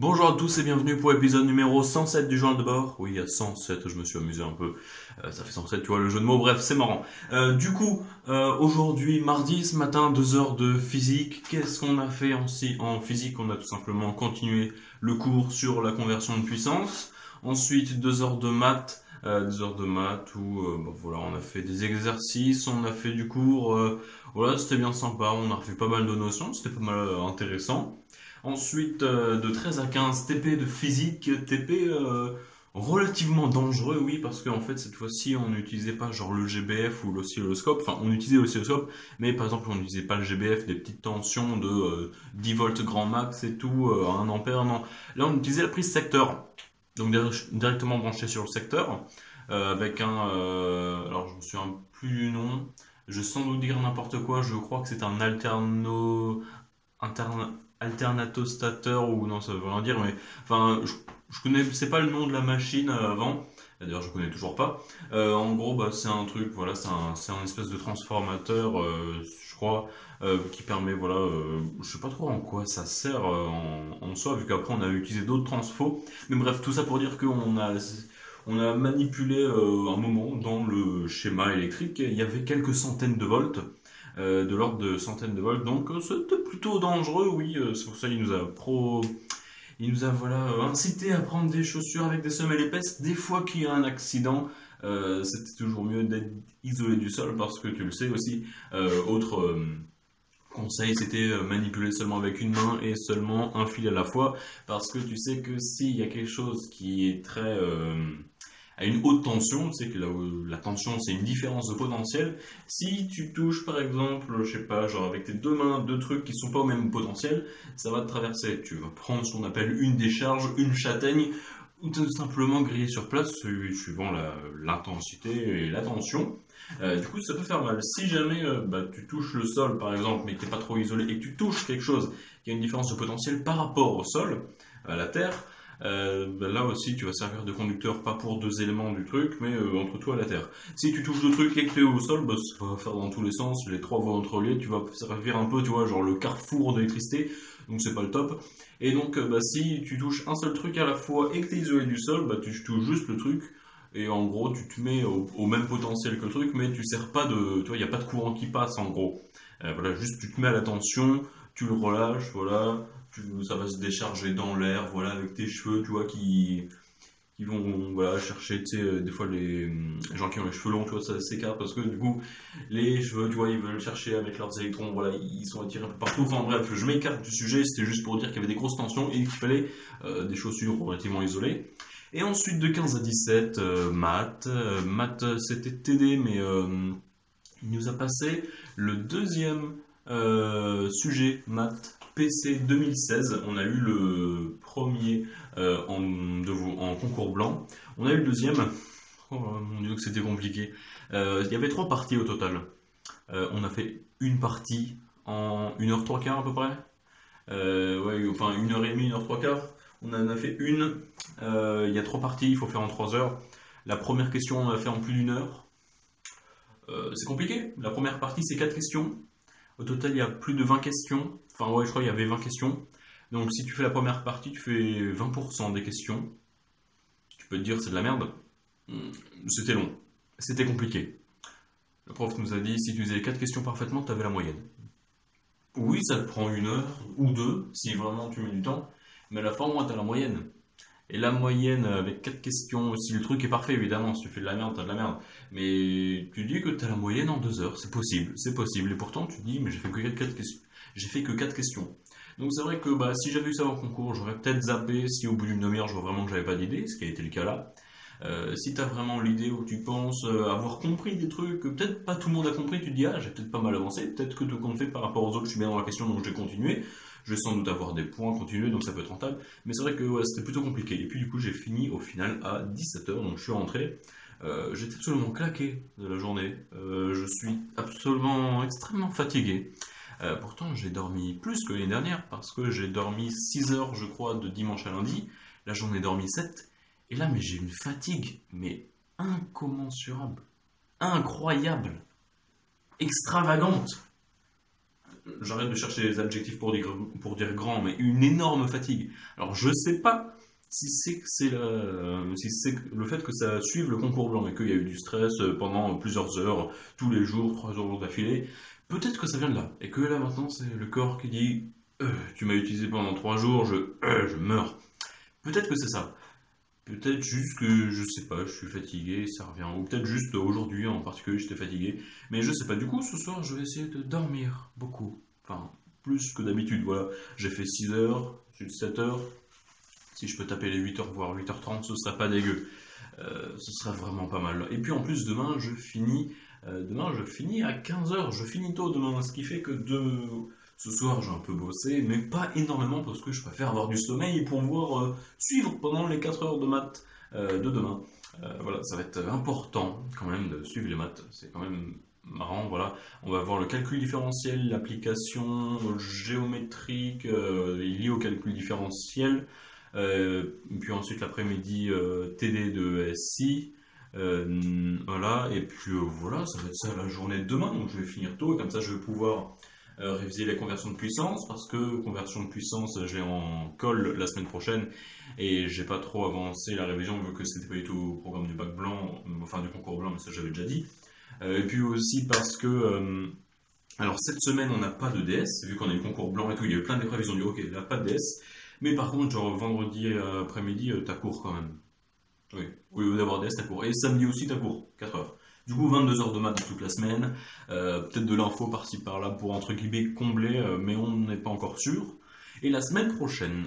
Bonjour à tous et bienvenue pour l'épisode numéro 107 du journal de bord. Oui, il y a 107, je me suis amusé un peu. Ça fait 107, tu vois, le jeu de mots, bref, c'est marrant. Aujourd'hui, mardi, ce matin, 2 heures de physique. Qu'est-ce qu'on a fait en physique? On a tout simplement continué le cours sur la conversion de puissance. Ensuite, 2 heures de maths. 2 heures de maths où voilà, on a fait des exercices, on a fait du cours. Voilà, c'était bien sympa, on a refait pas mal de notions, c'était pas mal intéressant. Ensuite, de 13 à 15 TP de physique, TP relativement dangereux, oui, parce qu'en fait, cette fois-ci, on n'utilisait pas genre le GBF ou l'oscilloscope, enfin, on utilisait l'oscilloscope, mais par exemple, on n'utilisait pas le GBF, des petites tensions de 10 volts grand max et tout, à 1 ampère, non. Là, on utilisait la prise secteur, donc directement branché sur le secteur, avec alors je me souviens plus du nom, je vais sans doute dire n'importe quoi, je crois que c'est un alternatostateur ou non ça veut rien dire mais enfin je connaissais pas le nom de la machine avant. D'ailleurs je connais toujours pas. En gros bah, c'est un truc voilà c'est un espèce de transformateur je crois qui permet voilà je sais pas trop en quoi ça sert en soi vu qu'après on a utilisé d'autres transfos mais bref tout ça pour dire qu'on a manipulé un moment dans le schéma électrique il y avait quelques centaines de volts de l'ordre de centaines de volts. Donc c'était plutôt dangereux, oui. C'est pour ça qu'il nous a voilà, incité à prendre des chaussures avec des semelles épaisses. Des fois qu'il y a un accident, c'était toujours mieux d'être isolé du sol parce que tu le sais aussi. Autre conseil, c'était manipuler seulement avec une main et seulement un fil à la fois parce que tu sais que s'il y a quelque chose qui est très à une haute tension, tu sais que la tension c'est une différence de potentiel. Si tu touches par exemple, je sais pas, genre avec tes deux mains, deux trucs qui sont pas au même potentiel, ça va te traverser. Tu vas prendre ce qu'on appelle une décharge, une châtaigne, ou tout simplement griller sur place, suivant l'intensité et la tension. Du coup, ça peut faire mal. Si jamais bah, tu touches le sol, par exemple, mais que t'es pas trop isolé, et que tu touches quelque chose qui a une différence de potentiel par rapport au sol, à la terre, bah, là aussi, tu vas servir de conducteur, pas pour deux éléments du truc, mais entre toi et la terre. Si tu touches le truc et que t'es au sol, bah, ça va faire dans tous les sens, les trois vont entre liés, tu vas servir un peu, tu vois, genre le carrefour d'électricité, donc c'est pas le top. Et donc, bah, si tu touches un seul truc à la fois et que tu es isolé du sol, bah, tu touches juste le truc. Et en gros, tu te mets au même potentiel que le truc, mais tu sers pas de. Tu vois, il n'y a pas de courant qui passe en gros. Voilà, juste tu te mets à la tension, tu le relâches, voilà. Ça va se décharger dans l'air, voilà, avec tes cheveux, tu vois, qui vont voilà, chercher, tu sais, des fois les gens qui ont les cheveux longs, tu vois, ça s'écarte parce que du coup, les cheveux, tu vois, ils veulent chercher avec leurs électrons, voilà, ils sont attirés un peu partout. Enfin bref, je m'écarte du sujet, c'était juste pour dire qu'il y avait des grosses tensions et qu'il fallait des chaussures relativement isolées. Et ensuite, de 15 à 17, maths. Maths, c'était TD, mais il nous a passé le deuxième sujet maths PC 2016. On a eu le premier en concours blanc. On a eu le deuxième. Oh mon dieu que c'était compliqué. Il y avait trois parties au total. On a fait une partie en 1h trois quarts à peu près. Ouais, enfin 1h30, 1h trois quarts. On en a fait une. Il y a trois parties, il faut faire en 3 heures. La première question, on a fait en plus d'une heure. C'est compliqué. La première partie, c'est 4 questions. Au total, il y a plus de 20 questions. Enfin, ouais, je crois qu'il y avait 20 questions. Donc, si tu fais la première partie, tu fais 20% des questions. Tu peux te dire, c'est de la merde. C'était long. C'était compliqué. Le prof nous a dit, si tu faisais 4 questions parfaitement, tu avais la moyenne. Oui, ça te prend une heure ou deux, si vraiment tu mets du temps. Mais à la fin, au moins, tu as la moyenne. Et la moyenne avec 4 questions, si le truc est parfait, évidemment, si tu fais de la merde, t'as de la merde. Mais tu dis que t'as la moyenne en 2 heures, c'est possible, c'est possible. Et pourtant, tu dis, mais j'ai fait que 4 questions. J'ai fait que 4 questions. Donc c'est vrai que bah, si j'avais eu ça en concours, j'aurais peut-être zappé si au bout d'une demi-heure je vois vraiment que j'avais pas d'idée, ce qui a été le cas là. Si t'as vraiment l'idée où tu penses avoir compris des trucs que peut-être pas tout le monde a compris, tu te dis ah j'ai peut-être pas mal avancé, peut-être que de compte fait par rapport aux autres je suis bien dans la question donc je vais continuer. Je vais sans doute avoir des points continuer donc ça peut être rentable. Mais c'est vrai que ouais, c'était plutôt compliqué. Et puis du coup j'ai fini au final à 17h donc je suis rentré. J'étais absolument claqué de la journée. Je suis absolument extrêmement fatigué. Pourtant j'ai dormi plus que l'année dernière parce que j'ai dormi 6 heures je crois de dimanche à lundi. Là j'en ai dormi 7. Et là, mais j'ai une fatigue, mais incommensurable, incroyable, extravagante. j'arrête de chercher les adjectifs pour dire grand, mais une énorme fatigue. Alors je sais pas si c'est le fait que ça suive le concours blanc et qu'il y a eu du stress pendant plusieurs heures, tous les jours, 3 jours d'affilée. Peut-être que ça vient de là. Et que là maintenant c'est le corps qui dit tu m'as utilisé pendant 3 jours, je meurs. Peut-être que c'est ça. Peut-être juste que, je sais pas, je suis fatigué, ça revient. Ou peut-être juste aujourd'hui en particulier, j'étais fatigué. Mais je sais pas. Du coup, ce soir, je vais essayer de dormir beaucoup. Enfin, plus que d'habitude, voilà. J'ai fait 6 heures, ensuite 7 heures. Si je peux taper les 8 heures, voire 8h30, ce serait pas dégueu. Ce serait vraiment pas mal. Et puis en plus, demain, je finis à 15 heures. Je finis tôt demain, ce qui fait que ce soir, j'ai un peu bossé, mais pas énormément parce que je préfère avoir du sommeil pour pouvoir suivre pendant les 4 heures de maths de demain. Voilà, ça va être important quand même de suivre les maths. C'est quand même marrant, voilà. On va voir le calcul différentiel, l'application géométrique liée au calcul différentiel. Puis ensuite l'après-midi, TD de SI. Voilà, et puis voilà, ça va être ça la journée de demain. Donc je vais finir tôt, et comme ça je vais pouvoir réviser les conversions de puissance, parce que conversion de puissance, je l'ai en colle la semaine prochaine, et j'ai pas trop avancé la révision vu que c'était pas du tout au programme du bac blanc, enfin du concours blanc, mais ça j'avais déjà dit. Et puis aussi parce que alors cette semaine on n'a pas de DS, vu qu'on a eu le concours blanc et tout, il y a eu plein d'épreuves, ils ont dit ok, là pas de DS, mais par contre genre vendredi après-midi t'as cours quand même. Oui, au lieu d'avoir DS, t'as cours. Et samedi aussi, t'as cours, 4 heures. Du coup, 22 heures de maths toute la semaine. Peut-être de l'info par-ci par-là pour entre guillemets combler, mais on n'est pas encore sûr. Et la semaine prochaine,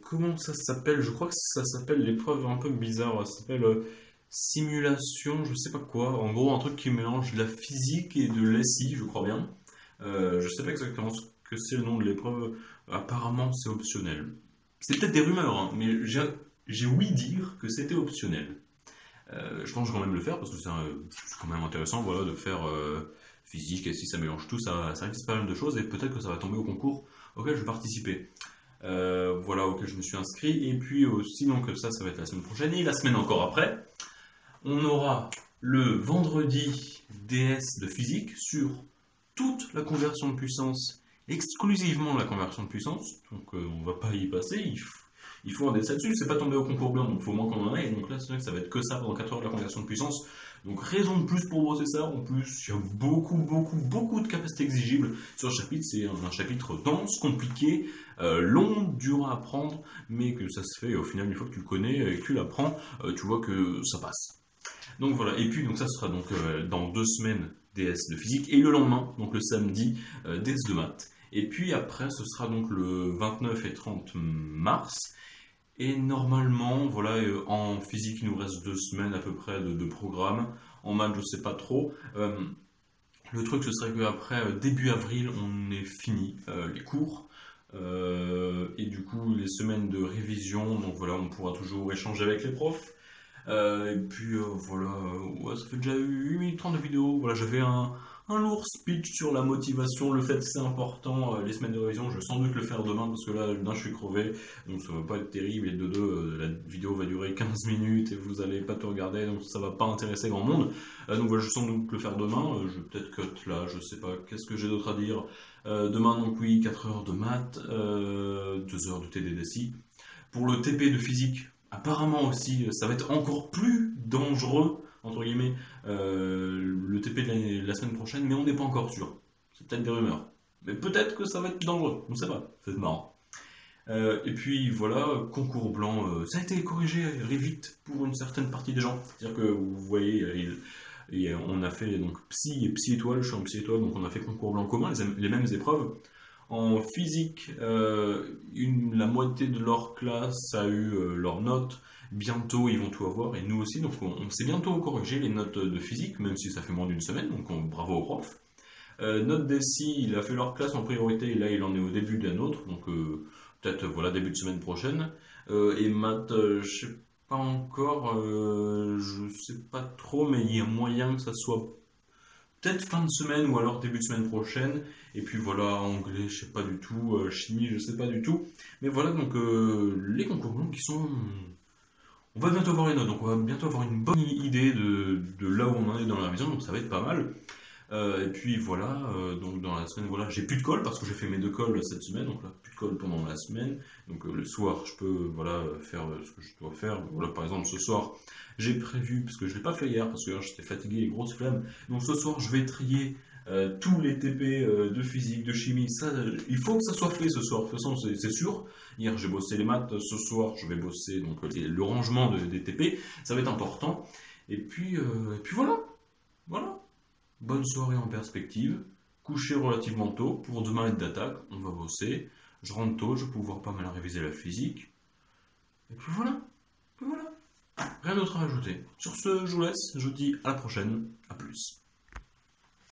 comment ça s'appelle? Je crois que ça s'appelle l'épreuve un peu bizarre. Ça s'appelle simulation, je sais pas quoi. En gros, un truc qui mélange de la physique et de l'SI, je crois bien. Je sais pas exactement ce que c'est le nom de l'épreuve. Apparemment, c'est optionnel. C'est peut-être des rumeurs, hein, mais j'ai ouï dire que c'était optionnel. Je pense que je vais quand même le faire parce que c'est quand même intéressant, voilà, de faire physique, et si ça mélange tout, ça risque pas mal de choses et peut-être que ça va tomber au concours auquel je vais participer. Voilà, auquel je me suis inscrit. Et puis aussi, donc ça va être la semaine prochaine. Et la semaine encore après, on aura le vendredi DS de physique sur toute la conversion de puissance, exclusivement la conversion de puissance. Donc on va pas y passer. Il faut un DS là-dessus. C'est pas tombé au concours blanc, donc il faut au moins qu'on en ait. Et donc là, c'est vrai que ça va être que ça pendant 4 heures de la conversion de puissance. Donc raison de plus pour bosser ça. En plus, il y a beaucoup, beaucoup, beaucoup de capacités exigibles sur le chapitre. C'est un chapitre dense, compliqué, long, dur à apprendre, mais que ça se fait au final une fois que tu le connais et que tu l'apprends, tu vois que ça passe. Donc voilà, et puis donc ça sera donc dans 2 semaines DS de physique, et le lendemain, donc le samedi, DS de maths. Et puis après, ce sera donc le 29 et 30 mars. Et normalement, voilà, en physique, il nous reste 2 semaines à peu près de programme. En maths, je sais pas trop. Le truc, ce serait qu'après, début avril, on est fini les cours. Et du coup, les semaines de révision, donc voilà, on pourra toujours échanger avec les profs. Et puis voilà, ouais, ça fait déjà 8 minutes 30 de vidéo. Voilà, j'avais un lourd speech sur la motivation, le fait que c'est important, les semaines de révision. Je vais sans doute le faire demain parce que là, je suis crevé, donc ça va pas être terrible. Et de deux, la vidéo va durer 15 minutes et vous allez pas tout regarder, donc ça va pas intéresser grand monde. Donc voilà, je vais sans doute le faire demain. Je vais peut-être cut là, je sais pas, qu'est-ce que j'ai d'autre à dire. Demain, donc oui, 4 heures de maths, 2 heures de TDDSI. Pour le TP de physique, apparemment aussi, ça va être encore plus dangereux, entre guillemets, le TP de la semaine prochaine, mais on n'est pas encore sûr. C'est peut-être des rumeurs. Mais peut-être que ça va être dangereux, on ne sait pas, c'est marrant. Et puis voilà, concours blanc, ça a été corrigé vite pour une certaine partie des gens. C'est-à-dire que vous voyez, on a fait donc psy et psy étoile, je suis en psy étoile, donc on a fait concours blanc commun, les mêmes épreuves. En physique, la moitié de leur classe a eu leurs notes. Bientôt, ils vont tout avoir, et nous aussi. Donc, on s'est bientôt corrigé les notes de physique, même si ça fait moins d'une semaine. Donc, bravo aux profs. Note d'ESI, il a fait leur classe en priorité, et là, il en est au début d'un autre. Donc, peut-être, voilà, début de semaine prochaine. Et maths, je sais pas encore, je sais pas trop, mais il y a moyen que ça soit peut-être fin de semaine ou alors début de semaine prochaine. Et puis voilà, anglais, je sais pas du tout, chimie, je sais pas du tout. Mais voilà, donc les concours blancs qui sont. On va bientôt voir les notes, donc on va bientôt avoir une bonne idée de là où on en est dans la révision, donc ça va être pas mal. Et puis voilà, donc dans la semaine, voilà, j'ai plus de colle parce que j'ai fait mes 2 colles cette semaine, donc là, plus de colle pendant la semaine. Donc le soir, je peux voilà, faire ce que je dois faire. Voilà, par exemple, ce soir, j'ai prévu, parce que je ne l'ai pas fait hier, parce que hier, j'étais fatigué et grosse flemme. Donc ce soir, je vais trier tous les TP de physique, de chimie. Ça, il faut que ça soit fait ce soir, de toute façon, c'est sûr. Hier, j'ai bossé les maths, ce soir, je vais bosser donc, le rangement des TP. Ça va être important. Et puis voilà, voilà. Bonne soirée en perspective. Coucher relativement tôt pour demain être d'attaque. On va bosser. Je rentre tôt, je vais pouvoir pas mal réviser la physique. Et puis voilà. Puis voilà. Rien d'autre à ajouter. Sur ce, je vous laisse. Je vous dis à la prochaine. À plus.